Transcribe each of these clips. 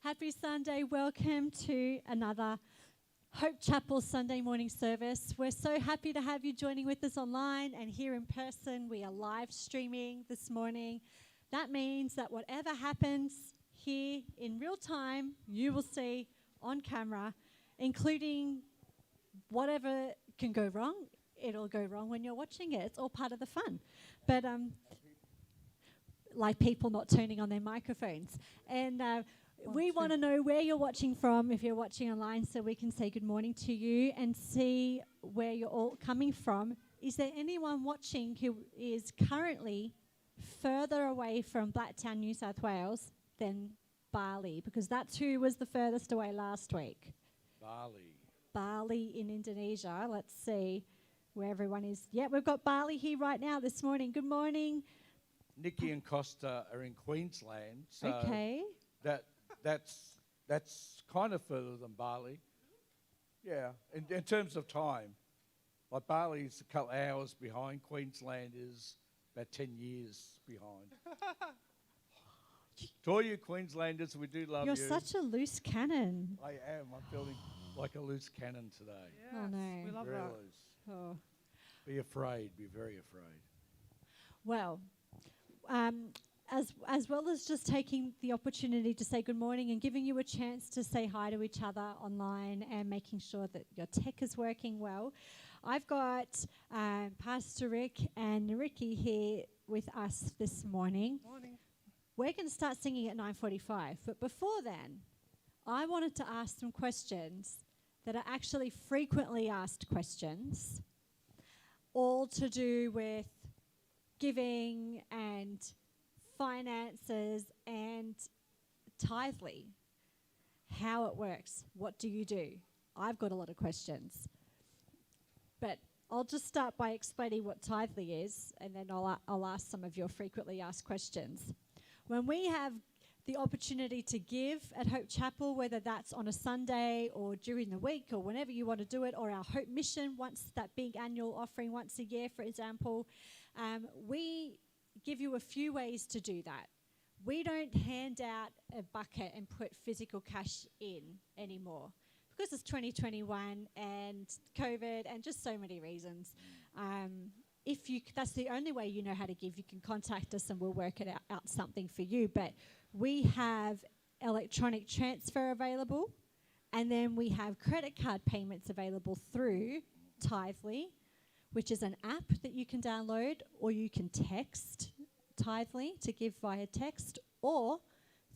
Happy Sunday. Welcome to another Hope Chapel Sunday morning service. We're so happy to have you joining with us online and here in person. We are live streaming this morning. That means that whatever happens here in real time, you will see on camera, including whatever can go wrong. It'll go wrong when you're watching it. It's all part of the fun. But like people not turning on their microphones. And we want to know where you're watching from, if you're watching online, so we can say good morning to you and see where you're all coming from. Is there anyone watching who is currently further away from Blacktown, New South Wales than Bali? Because that's who was the furthest away last week. Bali in Indonesia. Let's see where everyone is. Yeah, we've got Bali here right now this morning. Good morning. Nikki and Costa are in Queensland, so okay. That's kind of further than Bali. Yeah, in terms of time, like Bali's a couple hours behind. Queensland is about 10 years behind. To all you Queenslanders, we do love you. You're such a loose cannon. I am. I'm feeling like a loose cannon today. Yes, Oh, no. we love Very that. loose. Oh. Be afraid. Be very afraid. Well, as well as just taking the opportunity to say good morning and giving you a chance to say hi to each other online and making sure that your tech is working well, I've got Pastor Rick and Ricky here with us this morning. Morning. We're going to start singing at 9:45, but before then, I wanted to ask some questions that are actually frequently asked questions, all to do with giving and finances and tithely, how it works, what do you do? I've got a lot of questions, but I'll just start by explaining what tithely is, and then I'll ask some of your frequently asked questions. When we have the opportunity to give at Hope Chapel, whether that's on a Sunday or during the week or whenever you want to do it, or our Hope Mission, once that big annual offering once a year, for example, we give you a few ways to do that. We don't hand out a bucket and put physical cash in anymore because it's 2021 and COVID and just so many reasons. That's the only way you know how to give, you can contact us and we'll work it out something for you. But we have electronic transfer available, and then we have credit card payments available through Tithely, which is an app that you can download, or you can text Tithely to give via text, or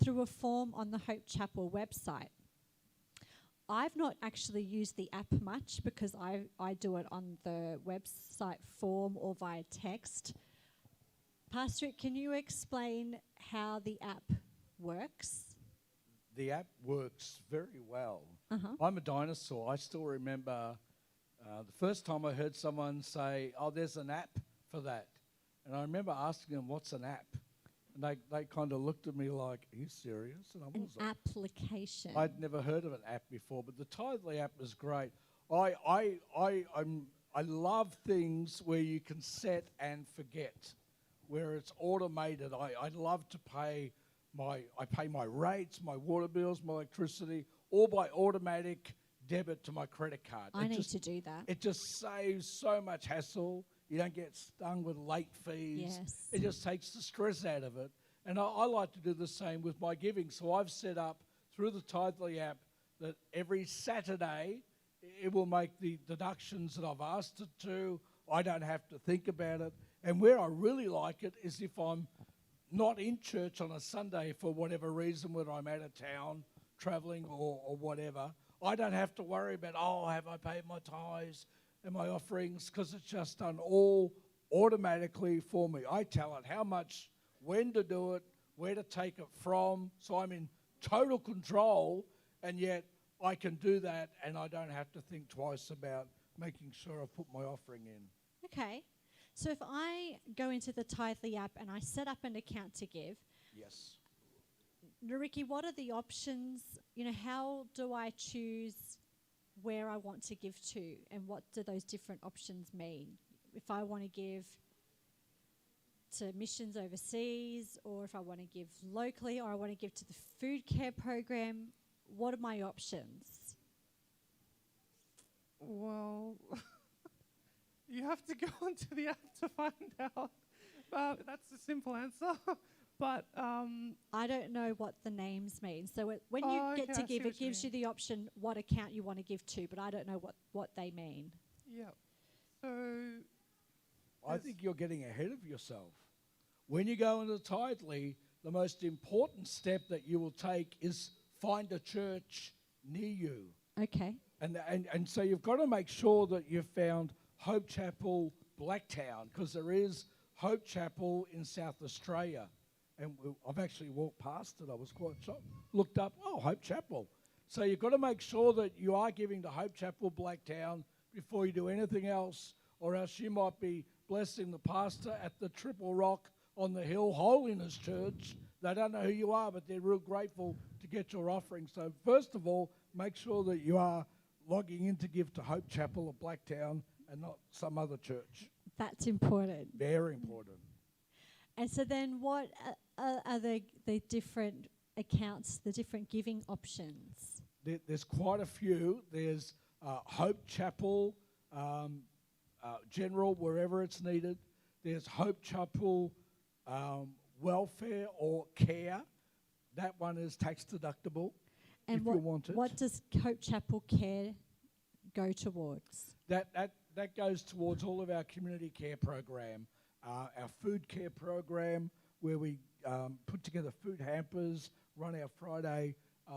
through a form on the Hope Chapel website. I've not actually used the app much because I do it on the website form or via text. Pastor, can you explain how the app works? The app works very well. Uh-huh. I'm a dinosaur. I still remember the first time I heard someone say, "Oh, there's an app for that." And I remember asking them, "What's an app?" And they kind of looked at me like, "Are you serious?" And I An was application. I'd never heard of an app before, but the Tithely app is great. I love things where you can set and forget, where it's automated. I love to pay my rates, my water bills, my electricity, all by automatic debit to my credit card. I need to do that. It just saves so much hassle. You don't get stung with late fees. Yes. It just takes the stress out of it. And I like to do the same with my giving. So I've set up through the Tithely app that every Saturday it will make the deductions that I've asked it to. I don't have to think about it. And where I really like it is if I'm not in church on a Sunday for whatever reason, whether I'm out of town, travelling or whatever, I don't have to worry about, have I paid my tithes and my offerings, because it's just done all automatically for me. I tell it how much, when to do it, where to take it from, so I'm in total control, and yet I can do that and I don't have to think twice about making sure I put my offering in. Okay. So if I go into the Tithely app and I set up an account to give, Yes. Nariki, what are the options? How do I choose where I want to give to, and what do those different options mean? If I want to give to missions overseas, or if I want to give locally, or I want to give to the food care program, what are my options? Well, you have to go onto the app to find out. That's the simple answer. But I don't know what the names mean. So when you Oh, get okay, to I see give, it what you gives you mean. the option what account you want to give to, but I don't know what they mean. yeah. So I Yes. think you're getting ahead of yourself. When you go into Tithely, the most important step that you will take is find a church near you. Okay. And so you've got to make sure that you've found Hope Chapel Blacktown, because there is Hope Chapel in South Australia. And I've actually walked past it. I was quite shocked. Looked up, oh, Hope Chapel. So you've got to make sure that you are giving to Hope Chapel Blacktown before you do anything else, or else you might be blessing the pastor at the Triple Rock on the Hill Holiness Church. They don't know who you are, but they're real grateful to get your offering. So first of all, make sure that you are logging in to give to Hope Chapel of Blacktown and not some other church. That's important. Very important. And so then what are the different accounts, the different giving options? There's quite a few. There's Hope Chapel General, wherever it's needed. There's Hope Chapel Welfare or Care. That one is tax deductible And if you want it. what does Hope Chapel Care go towards? That goes towards all of our community care program, our food care program, where we put together food hampers, run our Friday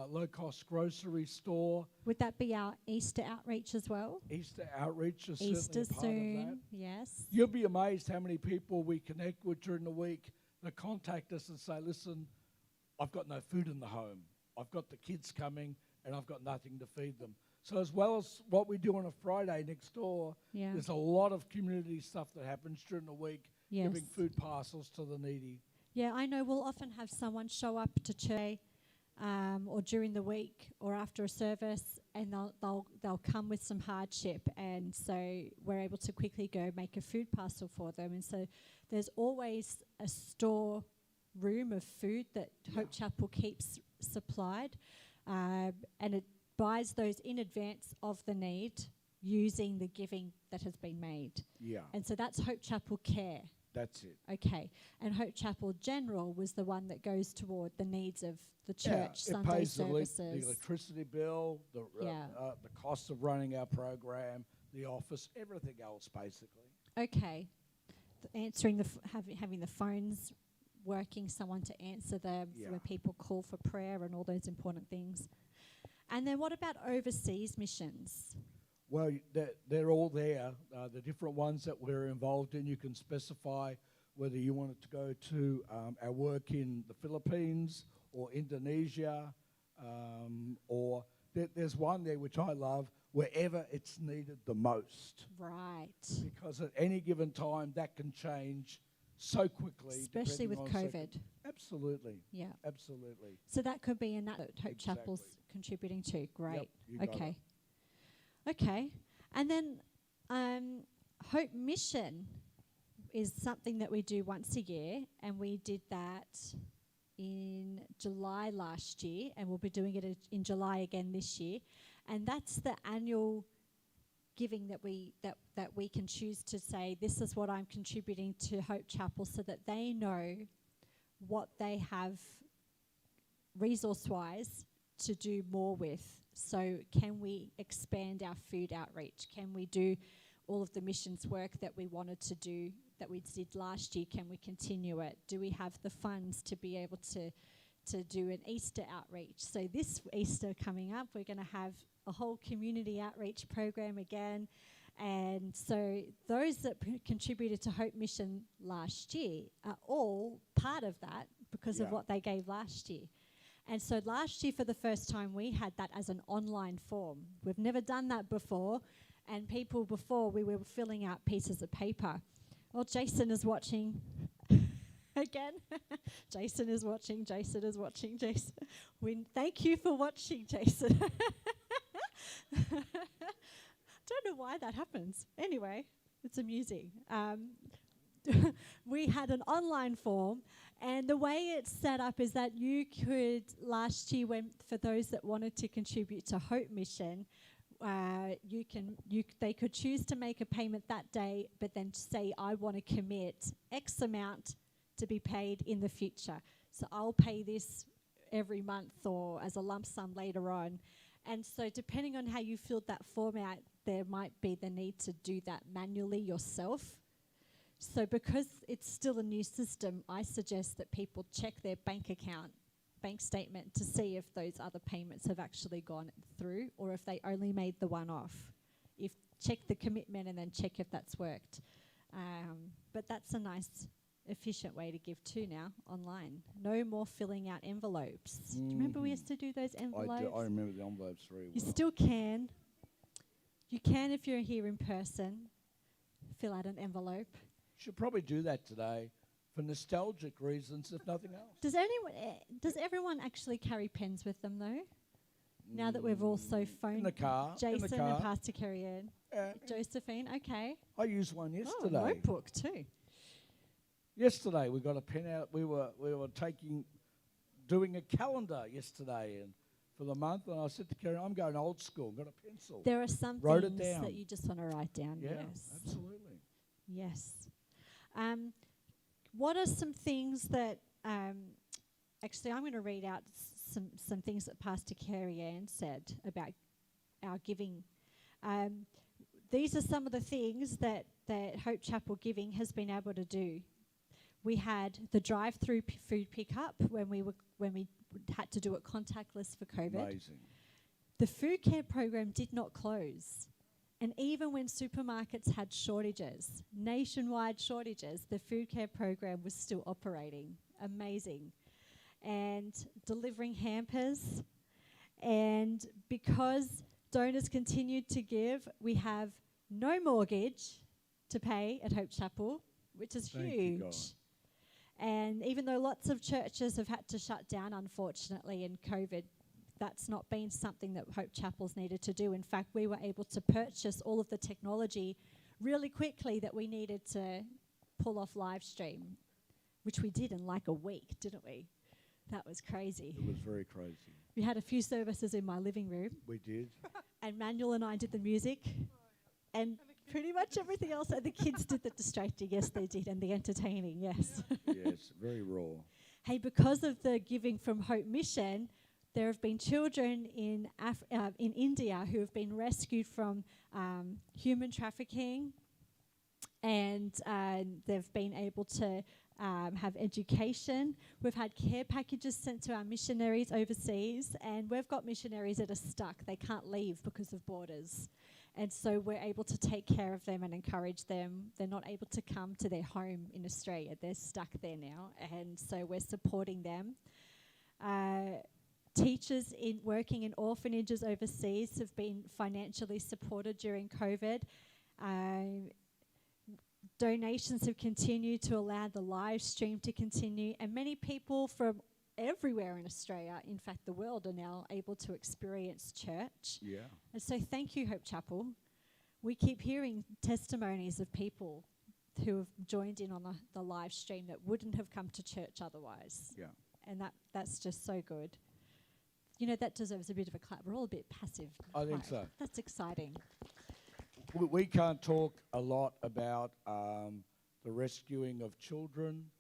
low-cost grocery store. Would that be our Easter outreach as well? Easter outreach is Easter certainly a part of that. soon, yes. You'll be amazed how many people we connect with during the week that contact us and say, listen, I've got no food in the home. I've got the kids coming and I've got nothing to feed them. So as well as what we do on a Friday next door, Yeah. there's a lot of community stuff that happens during the week, Yes. giving food parcels to the needy. Yeah, I know we'll often have someone show up to church or during the week or after a service, and they'll come with some hardship, and so we're able to quickly go make a food parcel for them. And so there's always a store room of food that Hope Chapel keeps supplied, and it buys those in advance of the need using the giving that has been made. Yeah, And so that's Hope Chapel Care. that's it. Okay. And Hope Chapel General was the one that goes toward the needs of the church, It Sunday pays the services. electricity bill, the cost of running our program, the office, everything else basically. Okay. Answering having the phones working, someone to answer them when people call for prayer and all those important things. And then what about overseas missions? Well, they're all there. The different ones that we're involved in, you can specify whether you want it to go to our work in the Philippines or Indonesia, or there's one there which I love, wherever it's needed the most. Right. Because at any given time, that can change so quickly. Especially with depending on COVID. Absolutely. Yeah. Absolutely. So that could be in that Hope Exactly. Chapel's contributing to. Great. you got Okay. it. Okay. And then Hope Mission is something that we do once a year, and we did that in July last year, and we'll be doing it in July again this year. And that's the annual giving that we can choose to say, this is what I'm contributing to Hope Chapel, so that they know what they have resource-wise to do more with. So can we expand our food outreach? Can we do all of the missions work that we wanted to do, that we did last year? Can we continue it? Do we have the funds to be able to do an Easter outreach? So this Easter coming up, we're going to have a whole community outreach program again. And so those that contributed to Hope Mission last year are all part of that because of what they gave last year. And so last year, for the first time, we had that as an online form. We've never done that before. And people before, we were filling out pieces of paper. Well, Jason is watching again. Jason is watching. Jason is watching. Jason. Thank you for watching, Jason. Don't know why that happens. Anyway, it's amusing. we had an online form, and the way it's set up is that you could, last year, when for those that wanted to contribute to Hope Mission, they could choose to make a payment that day, but then say, I want to commit X amount to be paid in the future. So I'll pay this every month or as a lump sum later on. And so depending on how you filled that form out, there might be the need to do that manually yourself. So because it's still a new system, I suggest that people check their bank statement to see if those other payments have actually gone through or if they only made the one off. Check the commitment and then check if that's worked. But that's a nice, efficient way to give too now online. No more filling out envelopes. Do you remember we used to do those envelopes? I remember the envelopes very well. You still can. You can, if you're here in person, fill out an envelope. Should probably do that today for nostalgic reasons, if nothing else. Does everyone actually carry pens with them though? Now that we've also phoned in the car, Jason and Pastor Kerry Ann. Josephine, okay. I used one yesterday. Oh, notebook too. Yesterday we got a pen out. We were doing a calendar yesterday and for the month, and I said to Kerry, I'm going old school. Got a pencil. There are some things that you just want to write down. Yeah, yes, absolutely. Yes. What are some things that actually I'm going to read out some things that Pastor Kerry Ann said about our giving. These are some of the things that Hope Chapel Giving has been able to do. We had the drive-through food pickup when we had to do it contactless for COVID. Amazing. The food care program did not close. And even when supermarkets had shortages, nationwide shortages, the food care program was still operating. Amazing. And delivering hampers. And because donors continued to give, we have no mortgage to pay at Hope Chapel, which is Thank huge. you, God. And even though lots of churches have had to shut down, unfortunately, in COVID, that's not been something that Hope Chapel's needed to do. In fact, we were able to purchase all of the technology really quickly that we needed to pull off live stream, which we did in like a week, didn't we? That was crazy. It was very crazy. We had a few services in my living room, We did. and Manuel and I did the music, and pretty much everything else. The kids did the distracting, yes, they did, and the entertaining, yes. Yes, very raw. Hey, because of the giving from Hope Mission, there have been children in India who have been rescued from human trafficking, and they've been able to have education. We've had care packages sent to our missionaries overseas, and we've got missionaries that are stuck. They can't leave because of borders. And so we're able to take care of them and encourage them. They're not able to come to their home in Australia. They're stuck there now, and so we're supporting them. Teachers working in orphanages overseas have been financially supported during COVID. Donations have continued to allow the live stream to continue, and many people from everywhere in Australia, in fact the world, are now able to experience church. Yeah. And so thank you, Hope Chapel. We keep hearing testimonies of people who have joined in on the live stream that wouldn't have come to church otherwise. Yeah. And that's just so good. You know, that deserves a bit of a clap. We're all a bit passive. I think Right. so. That's exciting. We can't talk a lot about the rescuing of children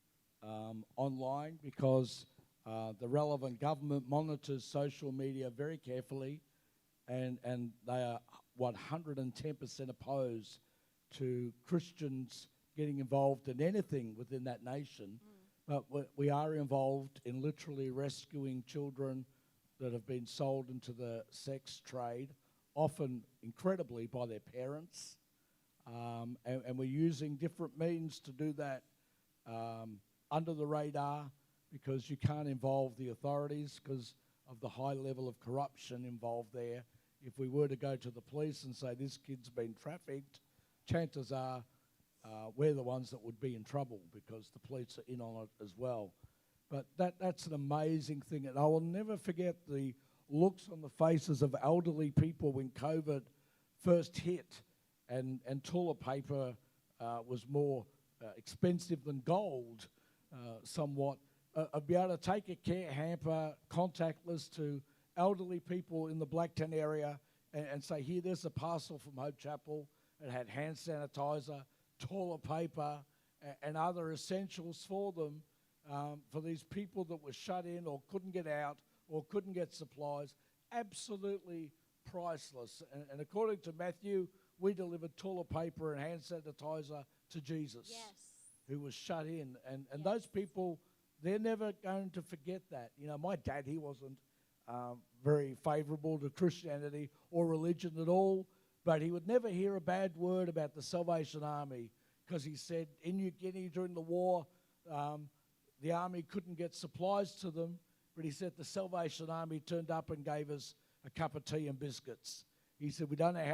online because the relevant government monitors social media very carefully, and they are 110% opposed to Christians getting involved in anything within that nation. But we are involved in literally rescuing children that have been sold into the sex trade, often incredibly by their parents. And we're using different means to do that under the radar, because you can't involve the authorities because of the high level of corruption involved there. If we were to go to the police and say this kid's been trafficked, chances are we're the ones that would be in trouble because the police are in on it as well. But that's an amazing thing. And I will never forget the looks on the faces of elderly people when COVID first hit and toilet paper was more expensive than gold, somewhat, be able to take a care hamper, contactless, to elderly people in the Blacktown area and say, here, there's a parcel from Hope Chapel. It had hand sanitizer, toilet paper, and other essentials for them, for these people that were shut in or couldn't get out or couldn't get supplies. Absolutely priceless. And according to Matthew, we delivered toilet paper and hand sanitizer to Jesus, who was shut in. And those people, they're never going to forget that. You know, my dad, he wasn't very favourable to Christianity or religion at all, but he would never hear a bad word about the Salvation Army, because he said in New Guinea during the war, the army couldn't get supplies to them, but he said the Salvation Army turned up and gave us a cup of tea and biscuits. He said, we don't know how